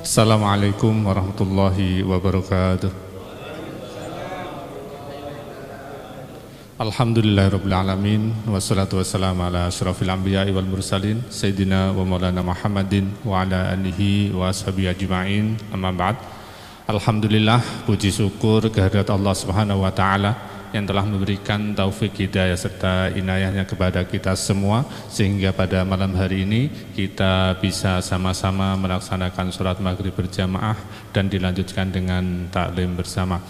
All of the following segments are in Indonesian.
Assalamualaikum warahmatullahi wabarakatuh. Alhamdulillahirabbil alamin wassalatu wassalamu ala asyrafil anbiya'i wal mursalin sayyidina wa maulana Muhammadin wa ala alihi wa ashabihi ajma'in. Amma ba'd. Alhamdulillah, puji syukur kehadirat Allah Subhanahu wa taala yang telah memberikan taufik hidayah serta inayahnya kepada kita semua, sehingga pada malam hari ini kita bisa sama-sama melaksanakan sholat maghrib berjamaah dan dilanjutkan dengan taklim bersama.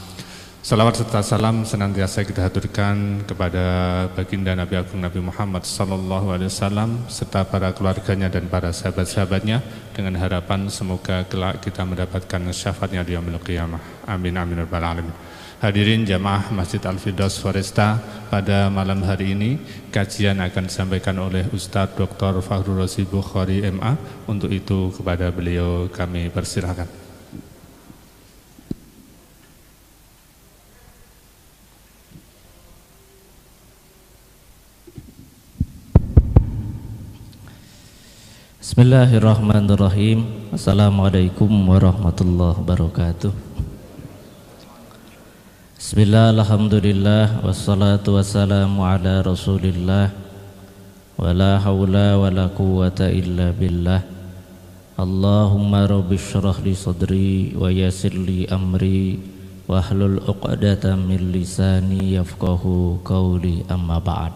Salawat serta salam senantiasa kita haturkan kepada baginda Nabi Agung Nabi Muhammad SAW serta para keluarganya dan para sahabat-sahabatnya, dengan harapan semoga kelak kita mendapatkan syafaatnya di yaumil qiyamah. Amin amin rabbal alamin. Hadirin jamaah Masjid Al-Firdaus Foresta, pada malam hari ini kajian akan disampaikan oleh Ustadz Dr. Fakhrul Razi Bukhari MA. Untuk itu kepada beliau kami persilahkan. Bismillahirrahmanirrahim. Assalamualaikum warahmatullahi wabarakatuh. Bismillah, alhamdulillah, wassalatu wassalamu ala rasulillah, wa la hawla wa la quwwata illa billah. Allahumma rabbi syrah li sadri wa yassir li amri wahlul uqdatan min lisani yafqahu qawli, amma ba'd.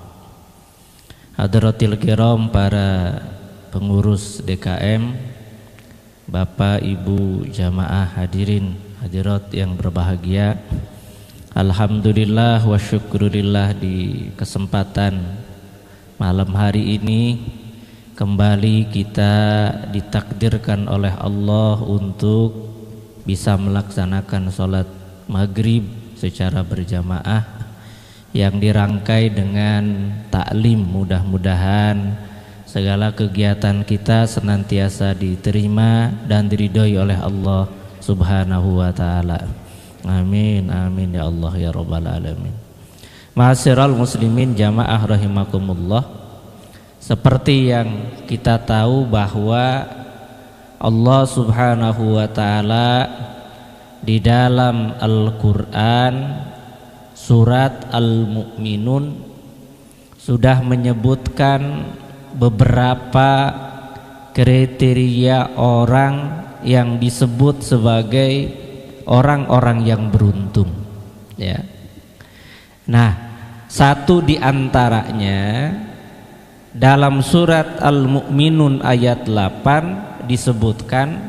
Hadratil kiram, para pengurus DKM, Bapak Ibu jamaah hadirin hadirat yang berbahagia, alhamdulillah wa syukurillah, di kesempatan malam hari ini kembali kita ditakdirkan oleh Allah untuk bisa melaksanakan sholat maghrib secara berjamaah yang dirangkai dengan taklim. Mudah-mudahan segala kegiatan kita senantiasa diterima dan diridhoi oleh Allah Subhanahu wa ta'ala. Amin amin ya Allah ya rabbal alamin. Ma'asyiral muslimin jamaah rahimakumullah, seperti yang kita tahu bahwa Allah Subhanahu wa ta'ala di dalam Al-Quran surat Al-Mu'minun sudah menyebutkan beberapa kriteria orang yang disebut sebagai orang-orang yang beruntung, ya. Nah, satu di antaranya dalam surat Al-Mu'minun ayat 8 disebutkan,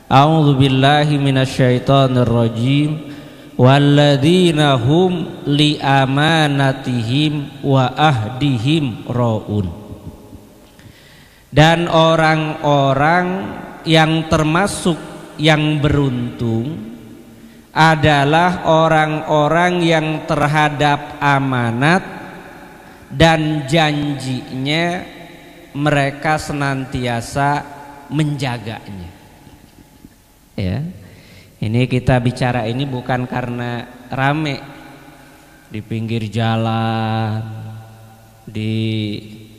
A'udzubillahi minasyaitonirrajim, walladzina hum li amanatihim wa ahdihim raun. Dan orang-orang yang termasuk yang beruntung adalah orang-orang yang terhadap amanat dan janjinya mereka senantiasa menjaganya. Ya, ini kita bicara ini bukan karena rame di pinggir jalan, di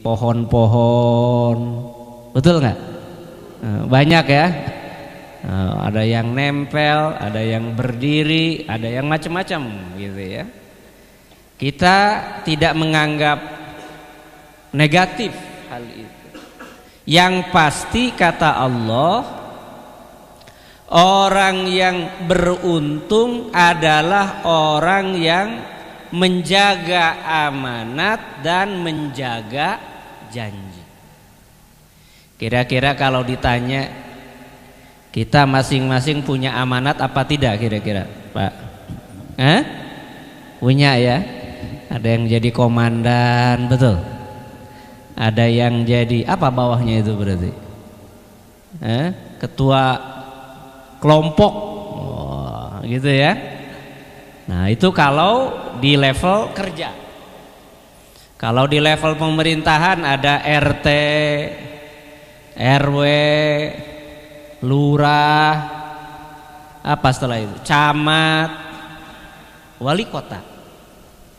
pohon-pohon, betul nggak? Banyak ya. Ada yang nempel, ada yang berdiri, ada yang macam-macam gitu ya. Kita tidak menganggap negatif hal itu. Yang pasti kata Allah, orang yang beruntung adalah orang yang menjaga amanat dan menjaga janji. Kira-kira kalau ditanya, kita masing-masing punya amanat apa tidak kira-kira, Pak? Punya ya? Ada yang jadi komandan, betul? Ada yang jadi apa bawahnya itu berarti? Ketua kelompok, gitu ya? Nah, itu kalau di level kerja. Kalau di level pemerintahan ada RT, RW, lurah, apa setelah itu, camat, wali kota,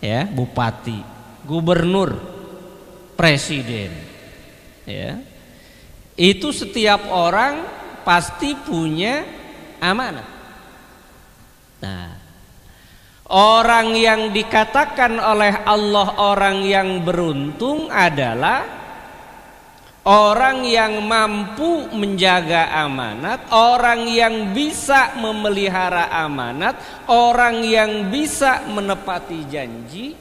ya, bupati, gubernur, presiden, ya. Itu setiap orang pasti punya amanat. Nah, orang yang dikatakan oleh Allah orang yang beruntung adalah orang yang mampu menjaga amanat, orang yang bisa memelihara amanat, orang yang bisa menepati janji,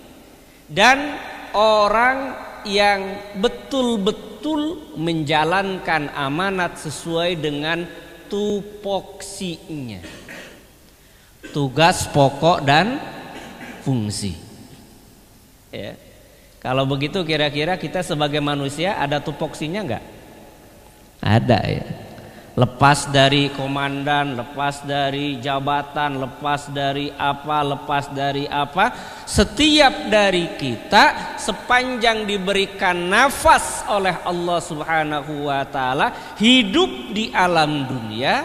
dan orang yang betul-betul menjalankan amanat sesuai dengan tupoksinya, tugas pokok dan fungsi. Ya. Kalau begitu kira-kira kita sebagai manusia ada tupoksinya enggak? Ada ya. Lepas dari komandan, lepas dari jabatan, lepas dari apa, setiap dari kita sepanjang diberikan nafas oleh Allah Subhanahu wa taala hidup di alam dunia,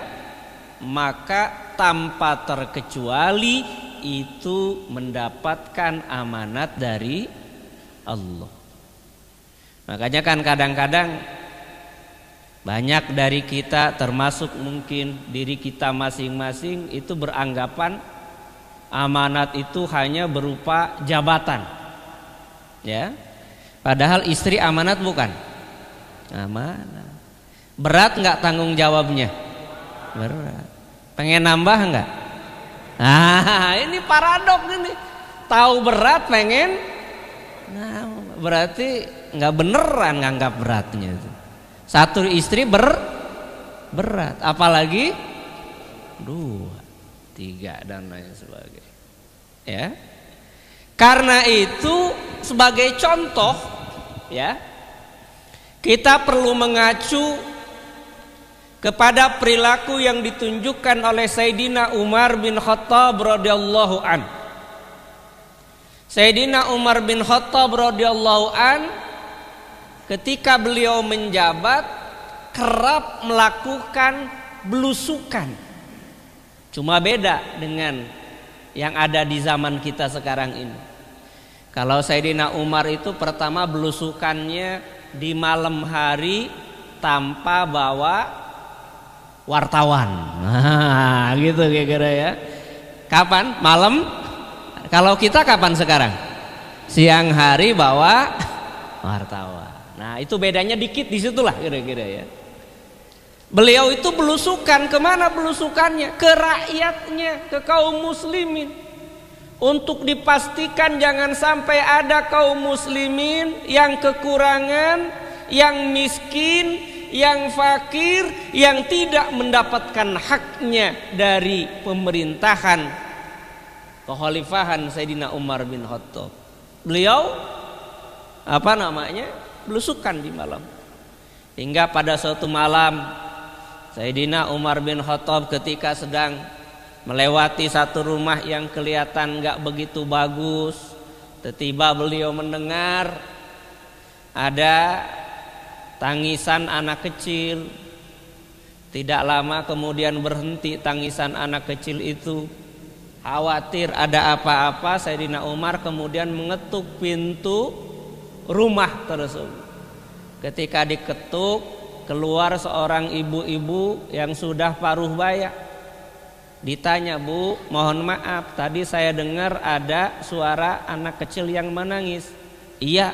maka tanpa terkecuali itu mendapatkan amanat dari Allah. Makanya kan kadang-kadang banyak dari kita, termasuk mungkin diri kita masing-masing, itu beranggapan amanat itu hanya berupa jabatan, ya. Padahal istri amanat bukan? Amanat. Berat nggak tanggung jawabnya? Berat. Pengen nambah nggak? Nah, ini paradok ini. Tahu berat pengen. Nah, berarti nggak beneran nganggap beratnya itu. Satu istri berat, apalagi 2, 3 dan lain sebagainya. Ya. Karena itu sebagai contoh, ya, kita perlu mengacu kepada perilaku yang ditunjukkan oleh Sayyidina Umar bin Khattab radhiyallahu an. Sayyidina Umar bin Khattab radhiyallahu an ketika beliau menjabat kerap melakukan belusukan. Cuma beda dengan yang ada di zaman kita sekarang ini. Kalau Sayyidina Umar itu pertama belusukannya di malam hari tanpa bawa wartawan. Nah, gitu kira-kira ya. Kapan? Malam. Kalau kita kapan sekarang? Siang hari bawa wartawan. Nah, itu bedanya dikit, disitulah kira-kira ya. Beliau itu belusukan, kemana belusukannya? Ke rakyatnya, ke kaum muslimin, untuk dipastikan jangan sampai ada kaum muslimin yang kekurangan, yang miskin, yang fakir, yang tidak mendapatkan haknya dari pemerintahan kekhalifahan Sayyidina Umar bin Khattab. Beliau belusukan di malam. Hingga pada suatu malam Sayyidina Umar bin Khattab ketika sedang melewati satu rumah yang kelihatan gak begitu bagus, tiba-tiba beliau mendengar ada tangisan anak kecil. Tidak lama kemudian berhenti tangisan anak kecil itu. Khawatir ada apa-apa, Sayyidina Umar kemudian mengetuk pintu rumah tersebut. Ketika diketuk, keluar seorang ibu-ibu yang sudah paruh baya. Ditanya, "Bu, mohon maaf, tadi saya dengar ada suara anak kecil yang menangis." "Iya."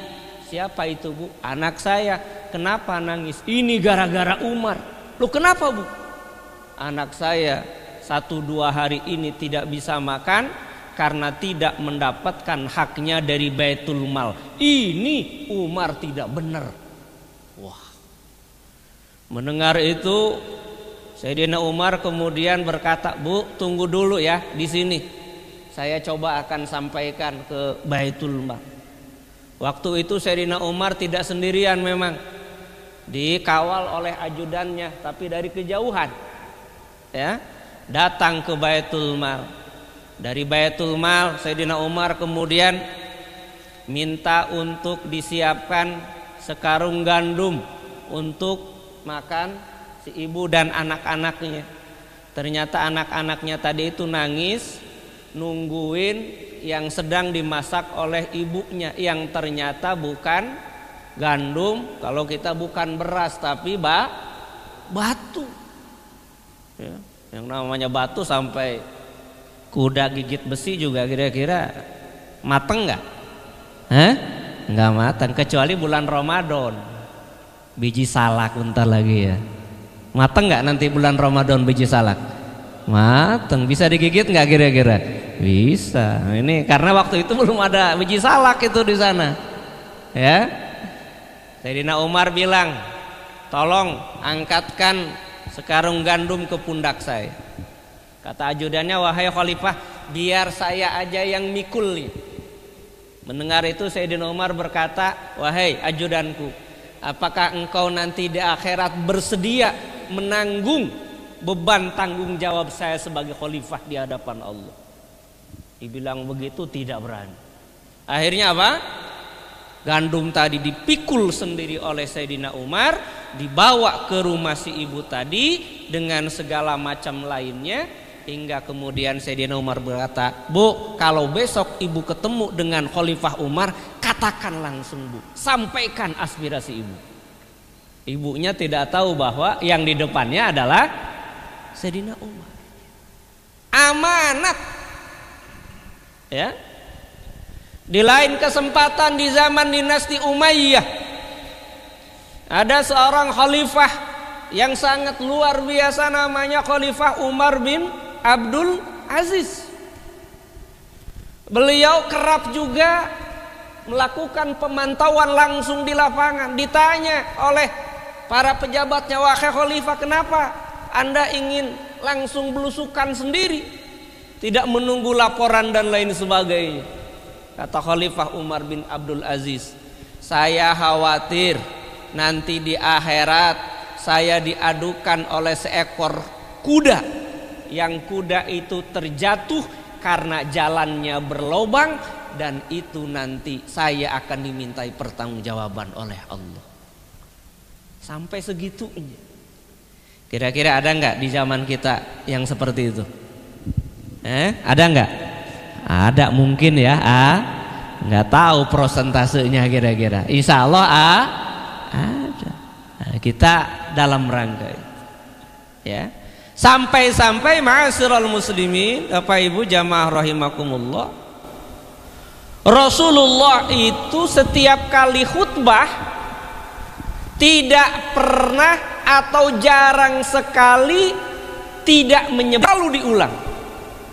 "Siapa itu, Bu?" "Anak saya." "Kenapa nangis?" "Ini gara-gara Umar." "Loh, kenapa, Bu?" "Anak saya 1-2 hari ini tidak bisa makan karena tidak mendapatkan haknya dari Baitul Mal. Ini Umar tidak benar." Wah. Mendengar itu Sayyidina Umar kemudian berkata, "Bu, tunggu dulu ya di sini. Saya coba akan sampaikan ke Baitul Mal." Waktu itu Sayyidina Umar tidak sendirian memang. Dikawal oleh ajudannya tapi dari kejauhan. Ya. Datang ke Baitul Mal. Dari Baitul Mal Sayyidina Umar kemudian minta untuk disiapkan sekarung gandum untuk makan si ibu dan anak-anaknya. Ternyata anak-anaknya tadi itu nangis nungguin yang sedang dimasak oleh ibunya, yang ternyata bukan gandum, kalau kita bukan beras tapi batu. Ya, yang namanya batu sampai kuda gigit besi juga kira-kira mateng nggak? Nggak mateng, kecuali bulan Ramadan. Biji salak bentar lagi ya. Mateng nggak nanti bulan Ramadan biji salak? Mateng, bisa digigit nggak kira-kira? Bisa. Ini karena waktu itu belum ada biji salak itu di sana. Ya. Sayyidina Umar bilang, tolong angkatkan sekarung gandum ke pundak saya. Kata ajudannya, wahai khalifah, biar saya aja yang mikul nih. Mendengar itu Sayyidina Umar berkata, wahai ajudanku, apakah engkau nanti di akhirat bersedia menanggung beban tanggung jawab saya sebagai khalifah di hadapan Allah? Dibilang begitu tidak berani. Akhirnya apa? Gandum tadi dipikul sendiri oleh Sayyidina Umar, dibawa ke rumah si ibu tadi dengan segala macam lainnya, hingga kemudian Sayyidina Umar berkata, Bu, kalau besok ibu ketemu dengan Khalifah Umar, katakan langsung Bu, sampaikan aspirasi ibu. Ibunya tidak tahu bahwa yang di depannya adalah Sayyidina Umar. Amanat. Ya. Di lain kesempatan di zaman dinasti Umayyah, ada seorang khalifah yang sangat luar biasa, namanya Khalifah Umar bin Abdul Aziz. Beliau kerap juga melakukan pemantauan langsung di lapangan. Ditanya oleh para pejabatnya, wahai khalifah, kenapa Anda ingin langsung belusukan sendiri, tidak menunggu laporan dan lain sebagainya? Kata Khalifah Umar bin Abdul Aziz, saya khawatir nanti di akhirat saya diadukan oleh seekor kuda, yang kuda itu terjatuh karena jalannya berlobang, dan itu nanti saya akan dimintai pertanggungjawaban oleh Allah. Sampai segitunya. Kira-kira ada nggak di zaman kita yang seperti itu? Ada nggak? Ada mungkin ya, nggak tahu prosentasenya kira-kira. Insya Allah ada. Nah, kita dalam rangka itu, ya. Sampai-sampai ma'asyiral muslimin, Bapak Ibu jamaah rahimakumullah, Rasulullah itu setiap kali khutbah tidak pernah atau jarang sekali tidak menyebut, lalu diulang.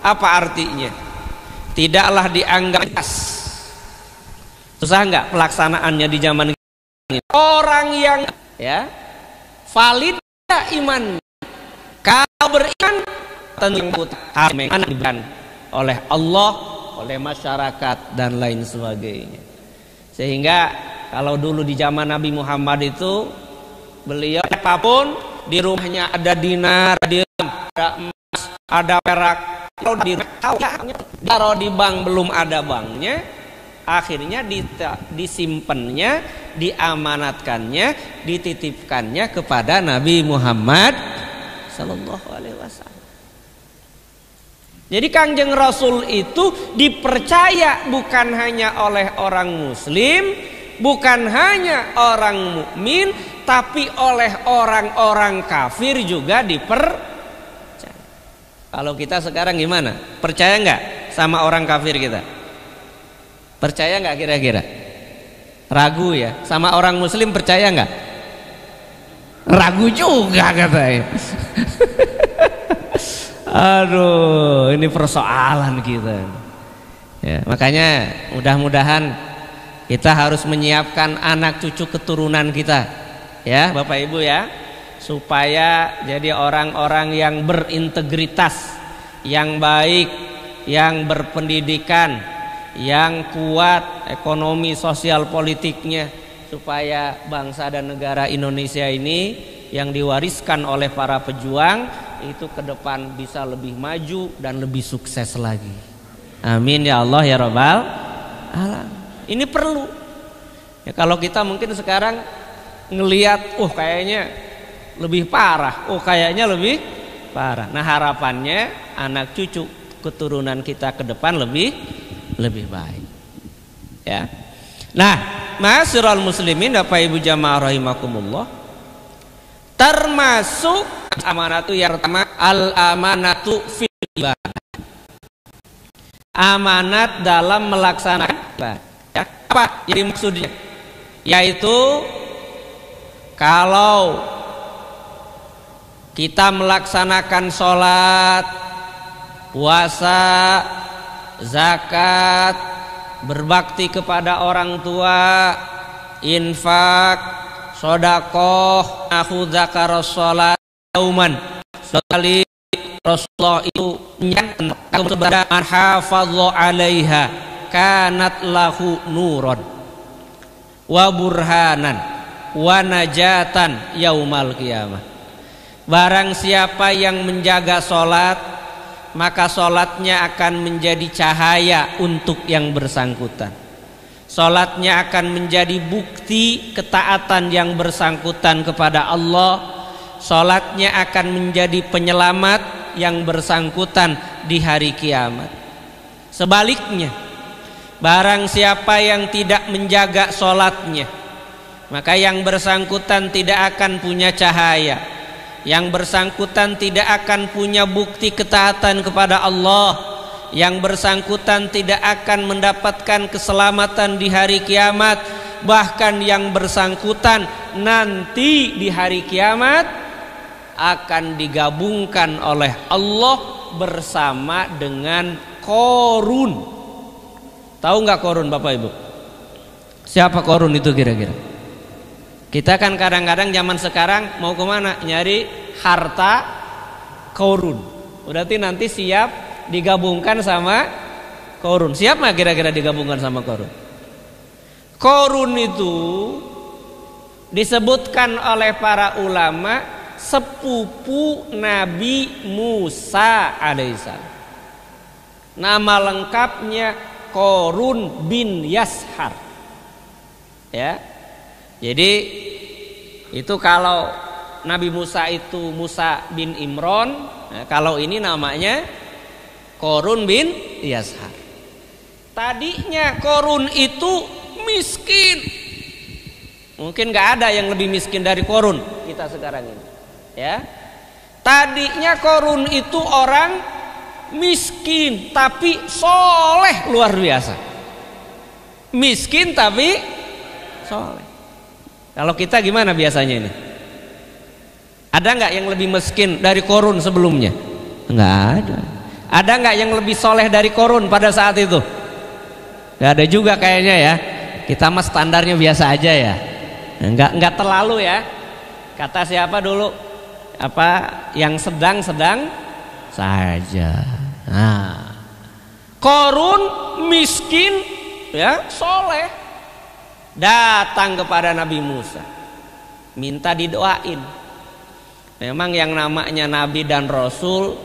Apa artinya? Tidaklah dianggap susah nggak pelaksanaannya di zaman ini? Orang yang ya valid iman, kalau beriman tentu harus oleh Allah, oleh masyarakat dan lain sebagainya. Sehingga kalau dulu di zaman Nabi Muhammad itu, beliau apapun di rumahnya ada dinar, ada emas, ada perak, kalau di bank belum ada banknya, akhirnya disimpannya, diamanatkannya, dititipkannya kepada Nabi Muhammad Sallallahu Alaihi Wasallam. Jadi Kangjeng Rasul itu dipercaya bukan hanya oleh orang Muslim, bukan hanya orang mukmin, tapi oleh orang-orang kafir juga dipercaya. Kalau kita sekarang gimana? Percaya nggak sama orang kafir kita? Percaya nggak kira-kira? Ragu ya. Sama orang Muslim percaya nggak? Ragu juga katanya. Aduh, ini persoalan kita. Ya, makanya mudah-mudahan kita harus menyiapkan anak cucu keturunan kita, ya Bapak Ibu ya, supaya jadi orang-orang yang berintegritas, yang baik, yang berpendidikan, yang kuat ekonomi sosial politiknya, supaya bangsa dan negara Indonesia ini yang diwariskan oleh para pejuang itu ke depan bisa lebih maju dan lebih sukses lagi. Amin ya Allah ya Rabbal Alamin. Ini perlu. Ya, kalau kita mungkin sekarang ngelihat, kayaknya lebih parah, kayaknya lebih parah. Nah, harapannya anak cucu keturunan kita ke depan lebih baik. Ya. Nah, ma'asyiral muslimin, Bapak Ibu jamaah rahimakumullah, termasuk amanatu yang pertama al-amanatu fil ibadah. Amanat dalam melaksanakan ibadah. Ya, apa jadi maksudnya? Yaitu kalau kita melaksanakan sholat, puasa, zakat, berbakti kepada orang tua, infak, sodakoh, aku zakaros sholat yauman. Sekali Rasulullah itu menyatakan kepada man hafadha 'alaiha kanat lahu nuron wa burhanan wa najatan yaumal qiyamah. Barang siapa yang menjaga sholat, maka sholatnya akan menjadi cahaya untuk yang bersangkutan. Sholatnya akan menjadi bukti ketaatan yang bersangkutan kepada Allah. Sholatnya akan menjadi penyelamat yang bersangkutan di hari kiamat. Sebaliknya, barang siapa yang tidak menjaga sholatnya, maka yang bersangkutan tidak akan punya cahaya, yang bersangkutan tidak akan punya bukti ketaatan kepada Allah, yang bersangkutan tidak akan mendapatkan keselamatan di hari kiamat. Bahkan yang bersangkutan nanti di hari kiamat akan digabungkan oleh Allah bersama dengan Korun. Tahu nggak Korun, Bapak Ibu? Siapa Korun itu kira-kira? Kita kan kadang-kadang zaman sekarang mau kemana? Nyari harta Korun. Berarti nanti siap digabungkan sama Korun. Siap nggak kira-kira digabungkan sama Korun? Korun itu disebutkan oleh para ulama sepupu Nabi Musa alaihissalam. Nama lengkapnya Korun bin Yashar. Ya. Jadi itu kalau Nabi Musa itu Musa bin Imron, nah, kalau ini namanya Korun bin Yashar. Tadinya Korun itu miskin. Mungkin gak ada yang lebih miskin dari Korun kita sekarang ini. Ya, tadinya Korun itu orang miskin tapi soleh luar biasa. Miskin tapi soleh. Kalau kita gimana biasanya ini? Ada nggak yang lebih miskin dari Korun sebelumnya? Nggak ada. Ada nggak yang lebih soleh dari Korun pada saat itu? Nggak ada juga kayaknya ya. Kita mah standarnya biasa aja ya. Nggak terlalu ya. Kata siapa dulu? Apa yang sedang-sedang saja. Nah, Korun miskin ya, soleh, datang kepada Nabi Musa minta didoain. Memang yang namanya Nabi dan Rasul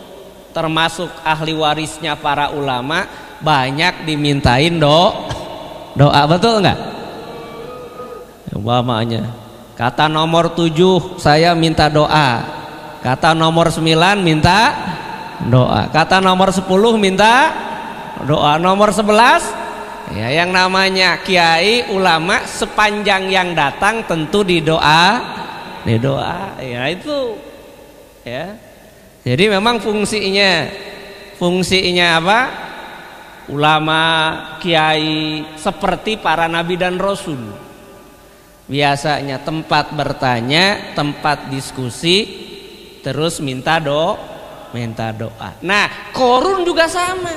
termasuk ahli warisnya para ulama banyak dimintain doa, betul nggak? Umpamanya kata nomor 7 saya minta doa, kata nomor 9 minta doa, kata nomor 10 minta doa, nomor 11 ya yang namanya kiai ulama sepanjang yang datang tentu didoa ya itu ya. Jadi memang fungsinya apa? Ulama, kiai seperti para nabi dan rasul. Biasanya tempat bertanya, tempat diskusi, terus minta doa. Nah, Korun juga sama.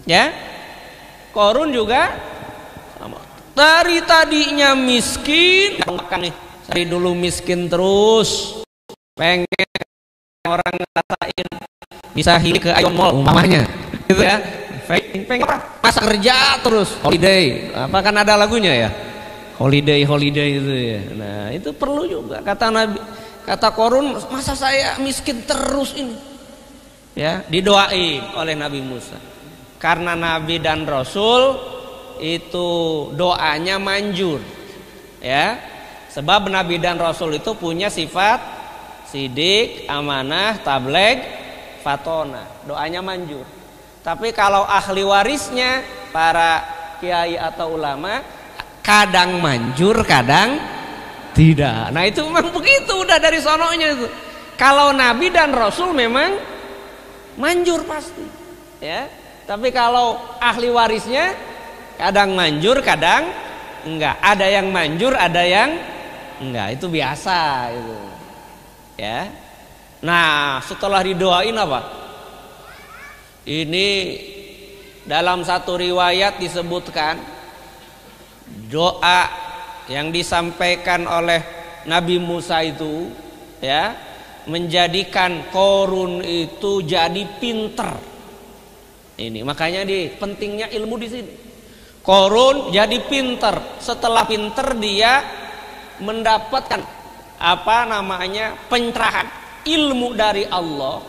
Ya. Korun juga sama. Dari tadinya miskin, makan nih. Dari dulu miskin terus. Pengen orang ngerasain bisa hidup ke Ion Mall umpamanya. Gitu ya. Pengen masa kerja terus, holiday. Apa kan ada lagunya ya? Holiday itu ya. Nah, itu perlu juga kata Nabi. Kata Korun, masa saya miskin terus ini? Ya, didoain oleh Nabi Musa. Karena Nabi dan Rasul itu doanya manjur. Ya. Sebab Nabi dan Rasul itu punya sifat sidik, amanah, tabligh, fatona. Doanya manjur. Tapi kalau ahli warisnya para kiai atau ulama kadang manjur, kadang tidak. Nah itu memang begitu udah dari sononya itu. kalau nabi dan rasul memang manjur pasti, ya. Tapi kalau ahli warisnya kadang manjur, kadang enggak. Ada yang manjur, ada yang enggak. Itu biasa itu. Ya. Nah, setelah didoain apa? Ini dalam satu riwayat disebutkan doa yang disampaikan oleh Nabi Musa itu, ya, menjadikan Qarun itu jadi pinter. Ini makanya pentingnya ilmu di sini. Qarun jadi pinter. Setelah pinter dia mendapatkan pencerahan ilmu dari Allah,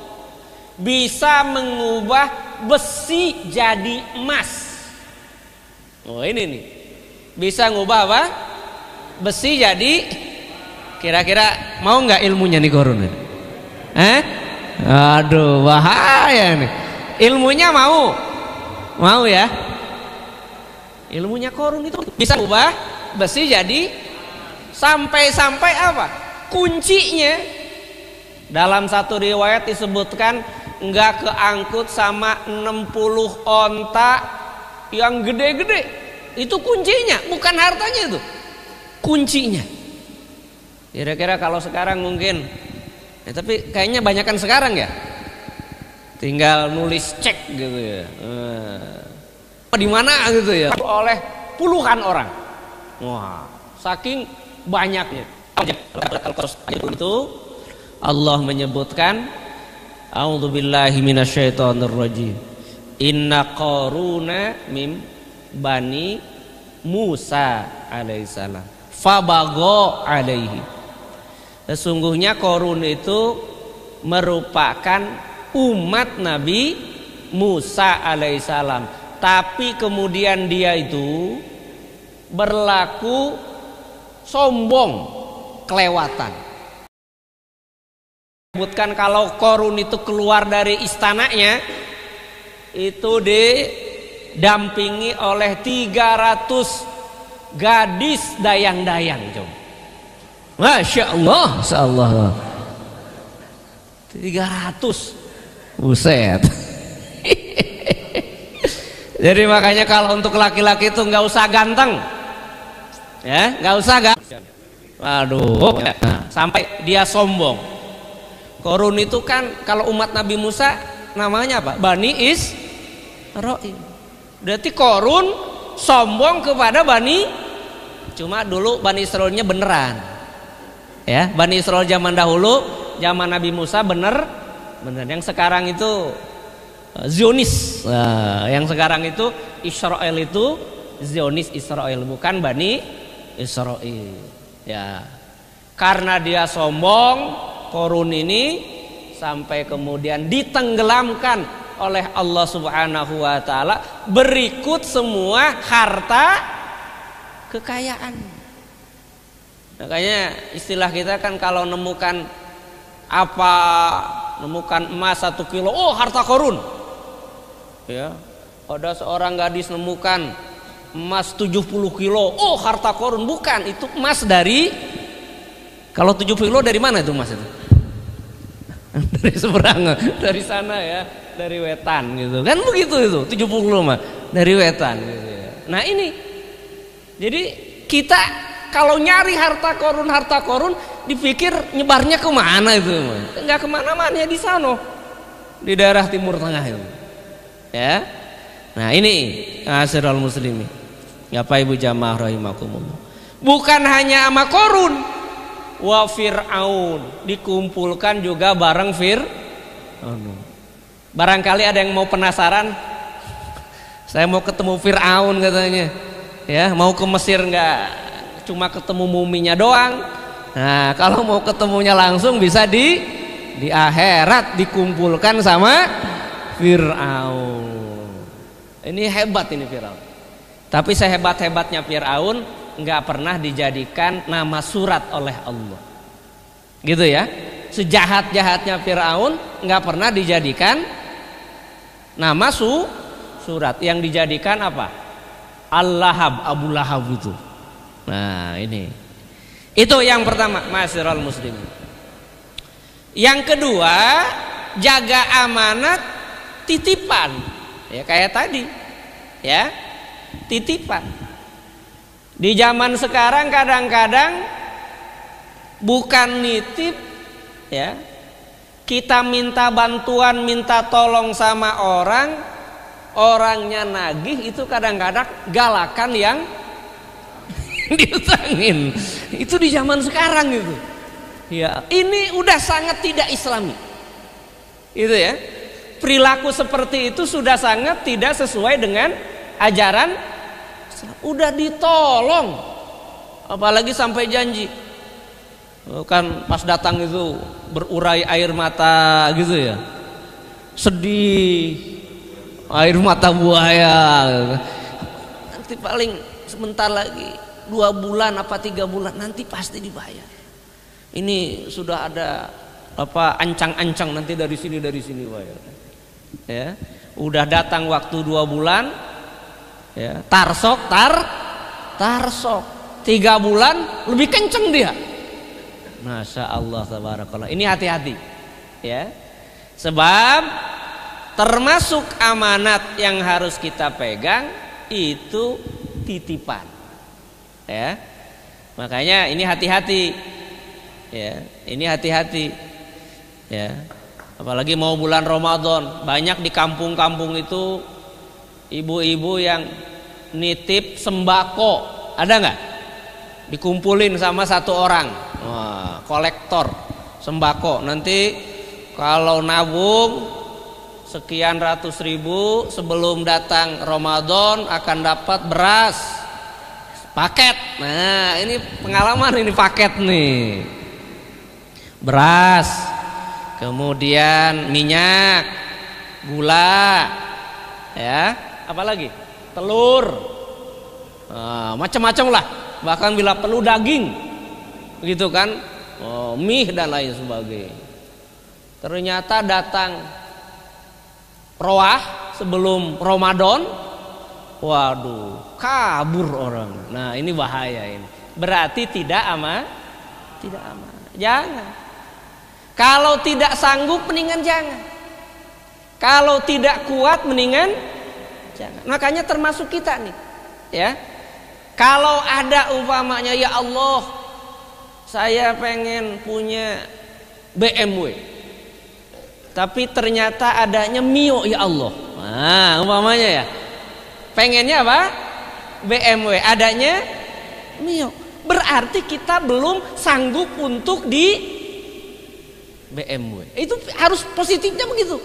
bisa mengubah besi jadi emas. Oh ini nih, bisa ngubah apa? Besi jadi. Kira-kira mau nggak ilmunya nih Qarun? Aduh bahaya nih. Ilmunya mau ya. Ilmunya Qarun itu bisa ubah besi jadi, sampai apa? Kuncinya dalam satu riwayat disebutkan nggak keangkut sama 60 onta yang gede-gede. Itu kuncinya, bukan hartanya itu. Kuncinya. Kira-kira kalau sekarang mungkin, ya, tapi kayaknya banyakan sekarang ya. Tinggal nulis cek gitu ya. Di mana gitu ya. Oleh puluhan orang. Wah, saking banyaknya. Itu Allah menyebutkan, a'udzubillahi minasyaitonirrajim. Inna Qaruna mim bani Musa alaihissalam. Fabago alaihi. Sesungguhnya Qarun itu merupakan umat Nabi Musa alaihissalam, tapi kemudian dia itu berlaku sombong, kelewatan. Sebutkan kalau Qarun itu keluar dari istananya itu didampingi oleh 300 gadis dayang-dayang. Masya Allah, Masya 300. Buset. Jadi makanya kalau untuk laki-laki itu nggak usah ganteng, ya, nggak usah ganteng. Waduh, nah, sampai dia sombong. Qarun itu kan kalau umat Nabi Musa namanya apa? Bani Israil. Berarti Qarun sombong kepada cuma dulu Bani Israilnya beneran, ya. Bani Israil zaman dahulu, zaman Nabi Musa bener. Yang sekarang itu Zionis. Nah, yang sekarang itu Israel itu Zionis Israel, bukan Bani Israil. Ya, karena dia sombong, Qarun ini sampai kemudian ditenggelamkan oleh Allah Subhanahu wa taala berikut semua harta kekayaan. Makanya istilah kita kan kalau nemukan emas 1 kilo, oh harta Qarun. Ya, ada seorang gadis nemukan emas 70 kilo, oh harta Qarun. Bukan, itu emas dari, kalau 70 kilo dari mana itu emas itu? Dari seberang, dari sana ya, dari wetan gitu. Kan begitu itu, 70 kilo mah dari wetan gitu ya. Nah ini, jadi kita kalau nyari harta Qarun dipikir nyebarnya kemana itu? Enggak kemana-mana, ya di sana, di daerah Timur Tengah itu. Ya, nah ini asirul muslimin. Bapak Ibu jamaah rahimakumullah. Bukan hanya sama Qarun, wa Fir'aun dikumpulkan juga bareng Fir'aun. Barangkali ada yang mau penasaran, saya mau ketemu Fir'aun katanya, ya mau ke Mesir enggak? Cuma ketemu muminya doang. Nah, kalau mau ketemunya langsung bisa di akhirat dikumpulkan sama Fir'aun. Ini hebat ini Fir'aun. Tapi sehebat-hebatnya Fir'aun nggak pernah dijadikan nama surat oleh Allah. Gitu ya. Sejahat-jahatnya Fir'aun nggak pernah dijadikan nama surat. Yang dijadikan apa? Al-Lahab, Abu Lahab itu. Nah ini, itu yang pertama, ma'asyiral muslimin. Yang kedua, jaga amanat titipan. Ya kayak tadi. Ya. Titipan. Di zaman sekarang kadang-kadang bukan nitip, ya. Kita minta bantuan, minta tolong sama orang, orangnya nagih, itu kadang-kadang galakan yang diutangin. Itu di zaman sekarang itu. Ya, ini udah sangat tidak islami. Itu ya. Perilaku seperti itu sudah sangat tidak sesuai dengan ajaran. Udah ditolong, apalagi sampai janji. Kan pas datang itu berurai air mata gitu ya. Sedih, air mata buaya. Nanti paling sebentar lagi 2 bulan apa 3 bulan nanti pasti dibayar. Ini sudah ada apa ancang-ancang nanti dari sini bayar. Ya, udah datang waktu 2 bulan, ya, tarsok 3 bulan lebih kenceng dia. Masya Allah tabarakallah. Ini hati-hati, ya. Sebab termasuk amanat yang harus kita pegang itu titipan, ya. Makanya ini hati-hati. Ya, ini hati-hati. Ya. Apalagi mau bulan Ramadan, banyak di kampung-kampung itu ibu-ibu yang nitip sembako, ada nggak? Dikumpulin sama satu orang, wah, kolektor sembako. Nanti kalau nabung sekian ratus ribu sebelum datang Ramadan akan dapat beras paket. Nah, ini pengalaman, ini paket nih. Beras, kemudian minyak, gula, ya, apalagi telur, macam-macam lah, bahkan bila perlu daging, begitu kan, mie dan lain sebagainya. Ternyata datang roah sebelum Ramadan, waduh, kabur orang. Nah, ini bahaya ini. Berarti tidak aman, tidak aman. Jangan. Kalau tidak sanggup mendingan jangan. Kalau tidak kuat mendingan jangan. Makanya termasuk kita nih, ya. Kalau ada umpamanya, ya Allah, saya pengen punya BMW, tapi ternyata adanya Mio, ya Allah. Nah, umpamanya ya, pengennya apa? BMW, adanya Mio. Berarti kita belum sanggup untuk di BMW. Itu harus positifnya begitu,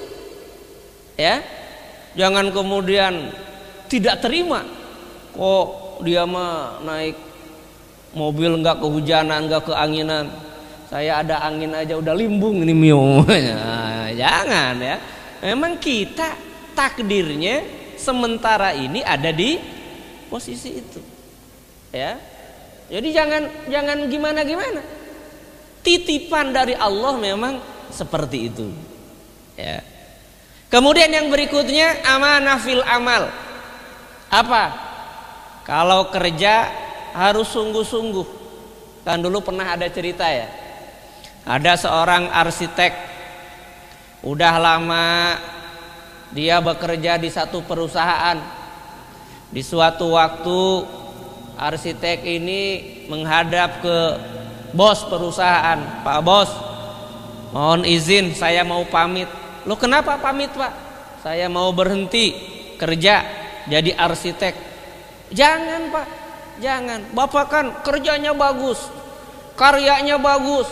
ya. Jangan kemudian tidak terima, kok dia mah naik mobil nggak kehujanan, nggak keanginan, saya ada angin aja udah limbung ini Mio. Nah, jangan ya. Memang kita takdirnya sementara ini ada di posisi itu, ya. Jadi jangan gimana-gimana. Titipan dari Allah memang seperti itu, ya. Kemudian yang berikutnya amanah fil amal. Apa? Kalau kerja harus sungguh-sungguh. Kan dulu pernah ada cerita ya. Ada seorang arsitek, udah lama dia bekerja di satu perusahaan. Di suatu waktu arsitek ini menghadap ke bos perusahaan, Pak Bos, mohon izin saya mau pamit. Loh, kenapa pamit, Pak? Saya mau berhenti kerja jadi arsitek. Jangan, Pak, jangan. Bapak kan kerjanya bagus, karyanya bagus,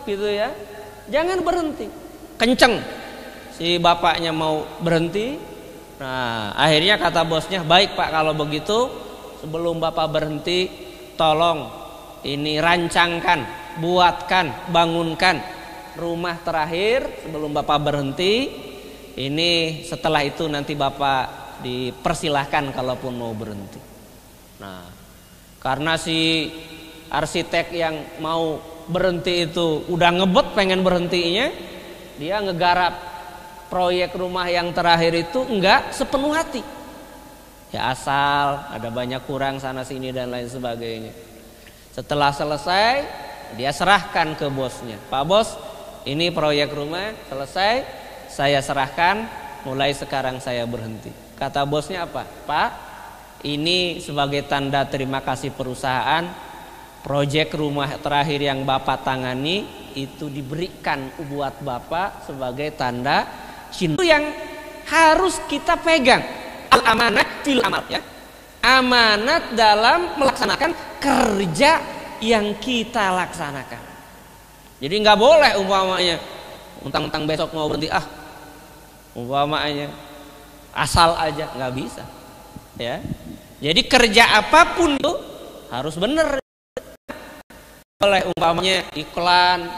gitu ya. Jangan berhenti. Kenceng si bapaknya mau berhenti. Nah, akhirnya kata bosnya, baik Pak, kalau begitu sebelum Bapak berhenti, tolong ini rancangkan, buatkan, bangunkan rumah terakhir sebelum Bapak berhenti. Ini setelah itu nanti Bapak dipersilahkan kalaupun mau berhenti. Nah, karena si arsitek yang mau berhenti itu udah ngebet pengen berhentinya, dia ngegarap proyek rumah yang terakhir itu enggak sepenuh hati. Ya asal ada banyak kurang sana sini dan lain sebagainya. Setelah selesai, dia serahkan ke bosnya. Pak Bos, ini proyek rumah selesai, saya serahkan, mulai sekarang saya berhenti. Kata bosnya apa? Pak, ini sebagai tanda terima kasih perusahaan, proyek rumah terakhir yang Bapak tangani itu diberikan buat Bapak sebagai tanda cinta. Itu yang harus kita pegang. Al-amanah fil amal, ya. Amanat dalam melaksanakan kerja yang kita laksanakan. Jadi nggak boleh umpamanya mentang-mentang besok mau berhenti, umpamanya asal aja, nggak bisa, ya. Jadi kerja apapun itu harus benar. Boleh umpamanya iklan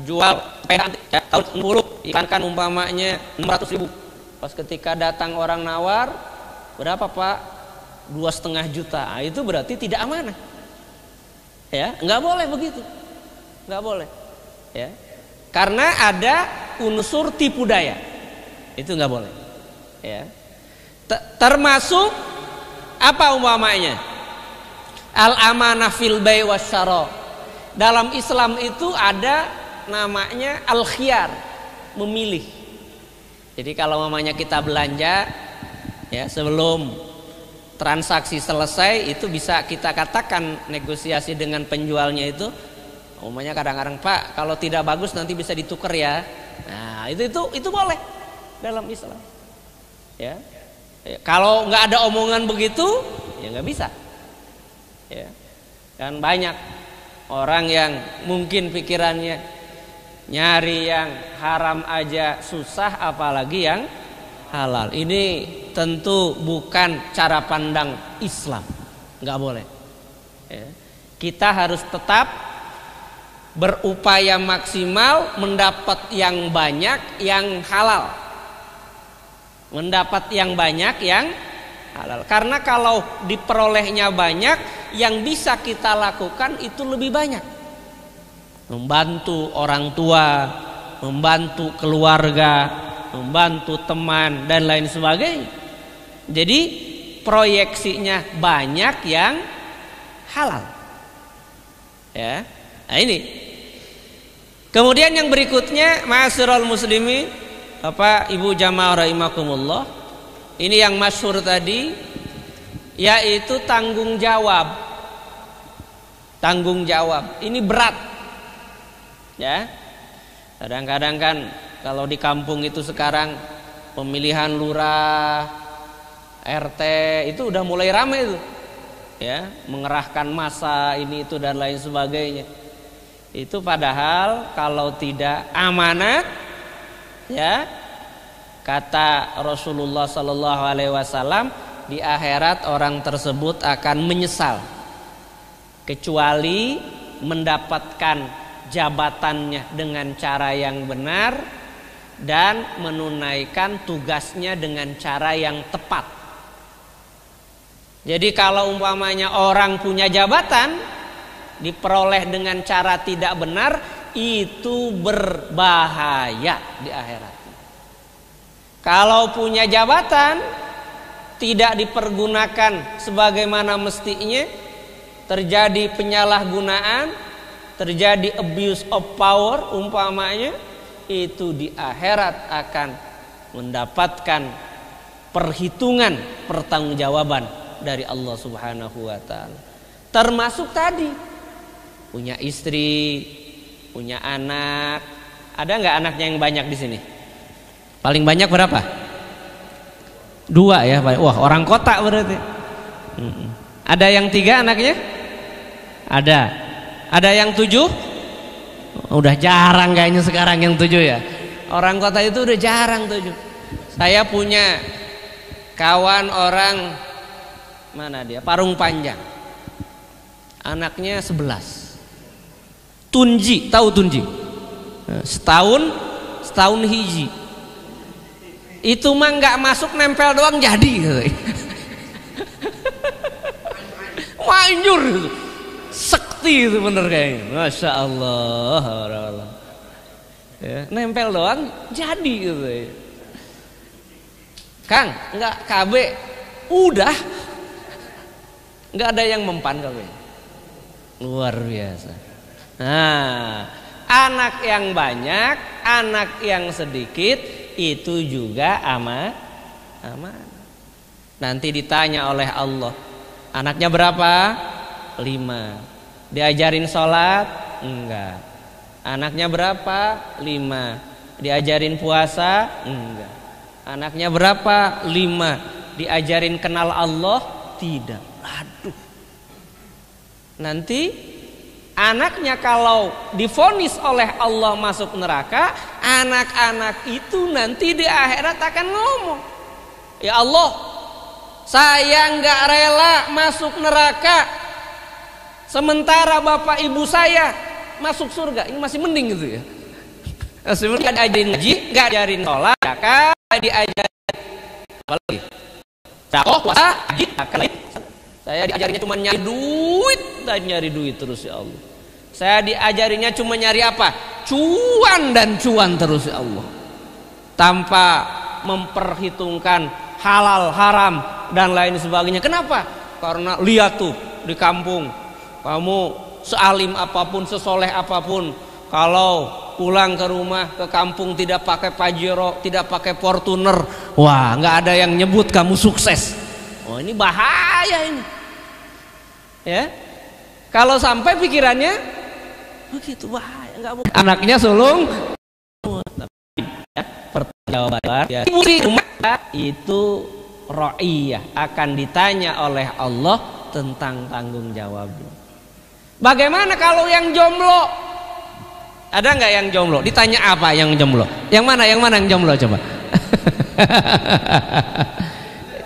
jual ya, tahun 10 iklankan umpamanya 600.000. Pas ketika datang orang nawar, berapa Pak? 2,5 juta. Nah, itu berarti tidak amanah. Ya, nggak boleh begitu, nggak boleh. Ya, karena ada unsur tipu daya, itu nggak boleh. Ya, termasuk apa umpamanya? Al-amanah fil bai' wasyara. Dalam Islam itu ada namanya al-khiyar, memilih. Jadi kalau umpamanya kita belanja, ya, sebelum transaksi selesai itu bisa kita katakan negosiasi dengan penjualnya itu, umpamanya kadang-kadang Pak, kalau tidak bagus nanti bisa ditukar ya. Nah itu boleh dalam Islam. Ya, kalau nggak ada omongan begitu, ya nggak bisa. Ya, kan banyak orang yang mungkin pikirannya nyari yang haram aja susah, apalagi yang halal. Ini tentu bukan cara pandang Islam, nggak boleh. Ya. Kita harus tetap berupaya maksimal mendapat yang banyak yang halal, mendapat yang banyak yang halal. Karena kalau diperolehnya banyak, yang bisa kita lakukan itu lebih banyak. Membantu orang tua, membantu keluarga, membantu teman dan lain sebagainya. Jadi proyeksinya banyak yang halal. Ya. Nah ini. Kemudian yang berikutnya, ma'asyiral muslimin, Bapak Ibu jamaah rahimakumullah. Ini yang masyhur tadi, yaitu tanggung jawab. Tanggung jawab. Ini berat. Ya. Kadang-kadang kan kalau di kampung itu sekarang pemilihan lurah, RT itu udah mulai ramai itu, ya, mengerahkan massa ini itu dan lain sebagainya. Itu padahal kalau tidak amanat, ya, kata Rasulullah Sallallahu Alaihi Wasallam, di akhirat orang tersebut akan menyesal, kecuali mendapatkan jabatannya dengan cara yang benar dan menunaikan tugasnya dengan cara yang tepat. Jadi kalau umpamanya orang punya jabatan diperoleh dengan cara tidak benar, itu berbahaya di akhirat. Kalau punya jabatan tidak dipergunakan sebagaimana mestinya, terjadi penyalahgunaan, terjadi abuse of power umpamanya, itu di akhirat akan mendapatkan perhitungan pertanggungjawaban dari Allah Subhanahu wa taala. Termasuk tadi punya istri, punya anak. Ada nggak anaknya yang banyak di sini? Paling banyak berapa? 2 ya, wah orang kota berarti. Ada yang 3 anaknya? Ada yang 7? Udah jarang kayaknya sekarang yang 7 ya. Orang kota itu udah jarang 7. Saya punya kawan orang, mana dia? Parung Panjang. Anaknya 11. Tunji, tahu Tunji? Setahun hiji. Itu mah nggak masuk, nempel doang jadi. Manjur. Sekti itu bener kayaknya. Masya Allah. Ya, nempel doang jadi gitu. Kang, nggak KB, udah nggak ada yang mempan KB. Luar biasa. Nah, Anak yang banyak, anak yang sedikit itu juga amanah. Nanti ditanya oleh Allah, anaknya berapa? 5. Diajarin sholat? Enggak. Anaknya berapa? 5. Diajarin puasa? Enggak. Anaknya berapa? 5. Diajarin kenal Allah? Tidak. Aduh. Nanti anaknya kalau divonis oleh Allah masuk neraka, anak-anak itu nanti di akhirat akan ngomong, ya Allah, saya nggak rela masuk neraka, sementara bapak ibu saya masuk surga. Ini masih mending gitu ya. Masih mending nggak diajarin ngaji, nggak diajarin sholat, nggak diajarin apa lagi? Puasa, haji, saya diajarinya cuma nyari duit dan nyari duit terus ya Allah. Saya diajarinya cuma nyari apa? Cuan dan cuan terus ya Allah. Tanpa memperhitungkan halal, haram dan lain sebagainya. Kenapa? Karena lihat tuh di kampung, kamu sealim apapun, sesoleh apapun, kalau pulang ke rumah, ke kampung tidak pakai Pajero, tidak pakai Fortuner, wah nggak ada yang nyebut kamu sukses. Oh ini bahaya ini, ya. Kalau sampai pikirannya begitu bahaya, nggak mungkin. Anaknya sulung, ya, pertanggungjawaban ya. Itu ro'iyah akan ditanya oleh Allah tentang tanggung jawabnya. Bagaimana kalau yang jomblo? Ada nggak yang jomblo? Ditanya apa yang jomblo? Yang mana yang jomblo coba?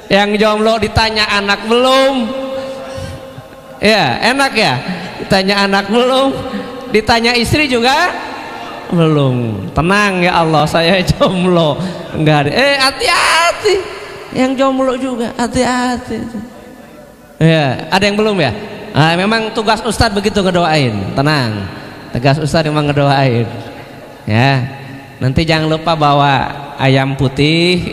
Yang jomblo ditanya anak belum? Ya enak ya. Ditanya anak belum? Ditanya istri juga belum. Tenang ya Allah, saya jomblo. Enggak ada. Hati-hati. Yang jomblo juga hati-hati. Ya ada yang belum ya? Nah, memang tugas Ustadz begitu ngedoain. Tenang. Tugas Ustadz memang ngedoain. Ya. Nanti jangan lupa bawa ayam putih.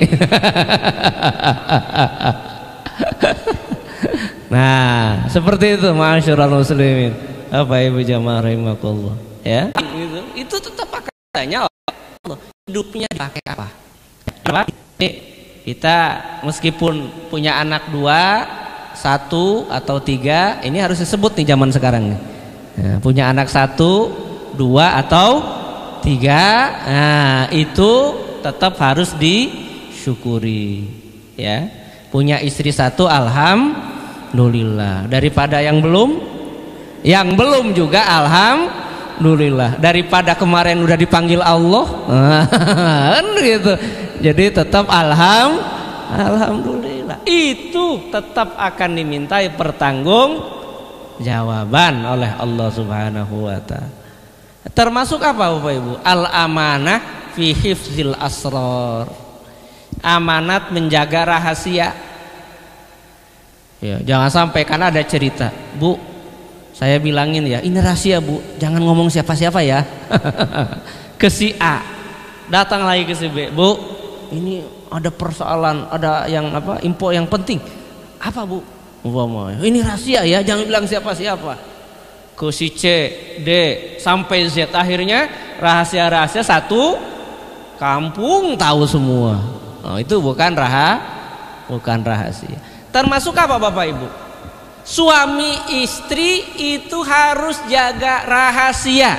Nah, seperti itu masyarul muslimin. Apa ibu jamaah rahimakumullah, ya. Itu tetap akan tanya Allah, hidupnya pakai apa? Apa? Ini kita meskipun punya anak 2, 1 atau 3, ini harus disebut nih zaman sekarang nih. Ya, punya anak 1, 2 atau 3, nah itu tetap harus disyukuri, ya. Punya istri 1, alhamdulillah. Daripada yang belum juga alhamdulillah. Daripada kemarin udah dipanggil Allah, kan gitu. Jadi tetap alhamdulillah. Itu tetap akan dimintai pertanggungjawaban oleh Allah Subhanahu wa taala. Termasuk apa Bapak Ibu? Al-amanah fi hifzil asrar. Amanat menjaga rahasia. Ya, jangan sampai karena ada cerita, Bu, saya bilangin ya, ini rahasia Bu, jangan ngomong siapa-siapa ya. Ke si A, datang lagi ke si B, Bu, ini ada persoalan, ada yang apa, info yang penting. Apa Bu? Ini rahasia ya, jangan bilang siapa-siapa. Ke si C, D, sampai Z, akhirnya rahasia-rahasia satu kampung tahu semua. Oh, itu bukan rahasia. Termasuk apa Bapak Ibu? Suami istri itu harus jaga rahasia.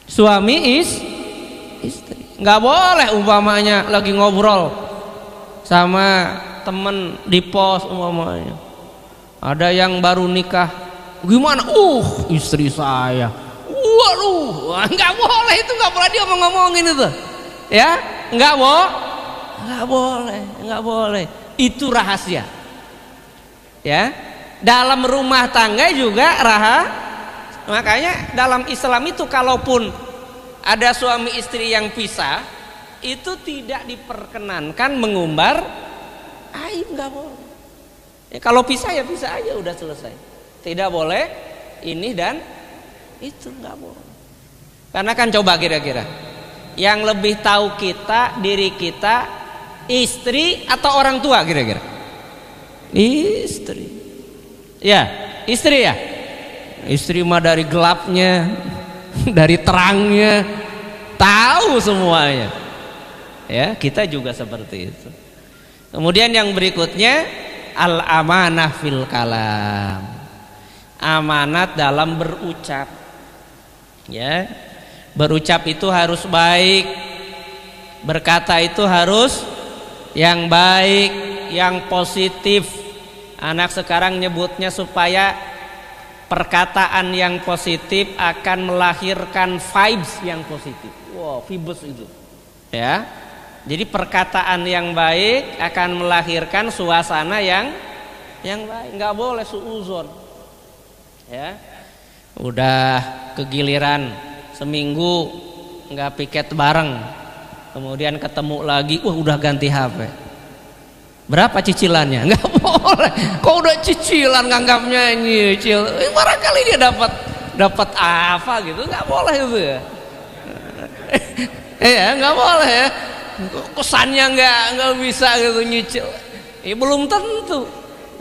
Suami istri nggak boleh umpamanya lagi ngobrol sama temen di pos umpamanya, ada yang baru nikah, gimana? Istri saya, waduh, nggak boleh itu, nggak boleh dia ngomongin itu, ya, nggak boleh, itu rahasia, ya. Dalam rumah tangga juga makanya dalam Islam itu kalaupun ada suami istri yang pisah, itu tidak diperkenankan mengumbar aib, nggak boleh. Ya, kalau pisah ya pisah aja, udah selesai. Tidak boleh ini dan itu, nggak boleh. Karena kan coba kira-kira yang lebih tahu kita, diri kita, istri atau orang tua kira-kira? Istri. Ya, istri ya. Istri mah dari gelapnya, dari terangnya, tahu semuanya. Ya, kita juga seperti itu. Kemudian yang berikutnya al-amanah fil kalam. Amanat dalam berucap. Ya. Berucap itu harus baik. Berkata itu harus yang baik, yang positif. Anak sekarang nyebutnya supaya perkataan yang positif akan melahirkan vibes yang positif. Wow, vibes itu. Ya. Jadi perkataan yang baik akan melahirkan suasana yang baik. Nggak boleh suuzon. Ya. Udah kegiliran seminggu nggak piket bareng, kemudian ketemu lagi, udah ganti HP. Berapa cicilannya? Nggak boleh. Kok udah cicilan nganggapnya nyicil? Barangkali dia dapat apa gitu? Nggak boleh itu ya. Ya nggak boleh ya. Kesannya nggak bisa gitu nyicil. Belum tentu.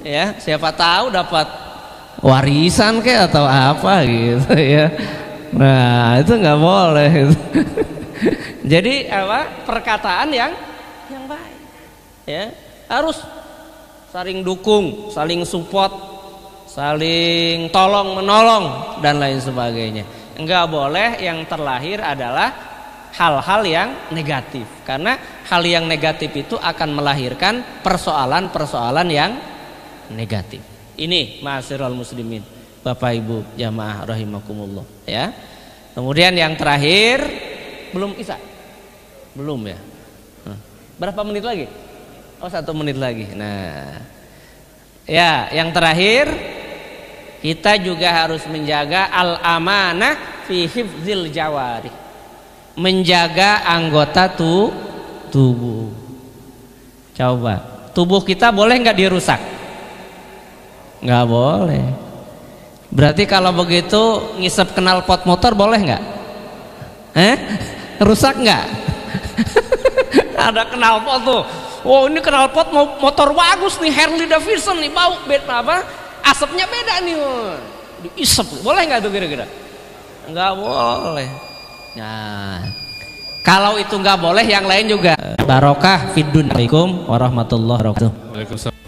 Ya siapa tahu dapat warisan kayak atau apa gitu ya. Nah itu nggak boleh. Jadi apa? Perkataan yang baik. Ya harus saling dukung, saling support, saling tolong menolong dan lain sebagainya. Enggak boleh yang terlahir adalah hal-hal yang negatif, karena hal yang negatif itu akan melahirkan persoalan-persoalan yang negatif. Ini ma'asyiral muslimin, Bapak Ibu jamaah rahimakumullah ya. Kemudian yang terakhir, belum Isya? Belum ya? Berapa menit lagi? Oh 1 menit lagi. Nah, ya yang terakhir kita juga harus menjaga al-amanah fi hifzil jawari, menjaga anggota tubuh. Coba, tubuh kita boleh nggak dirusak? Nggak boleh. Berarti kalau begitu ngisep knalpot motor boleh nggak? Rusak nggak? Ada knalpot tuh. Wow, ini knalpot motor bagus nih, Harley Davidson nih, bau beda apa? Asapnya beda nih. Diisep, boleh nggak tuh kira-kira? Nggak boleh. Nah, kalau itu nggak boleh, yang lain juga. Barokah fid dunya. Assalamualaikum warahmatullahi wabarakatuh. Waalaikumsalam.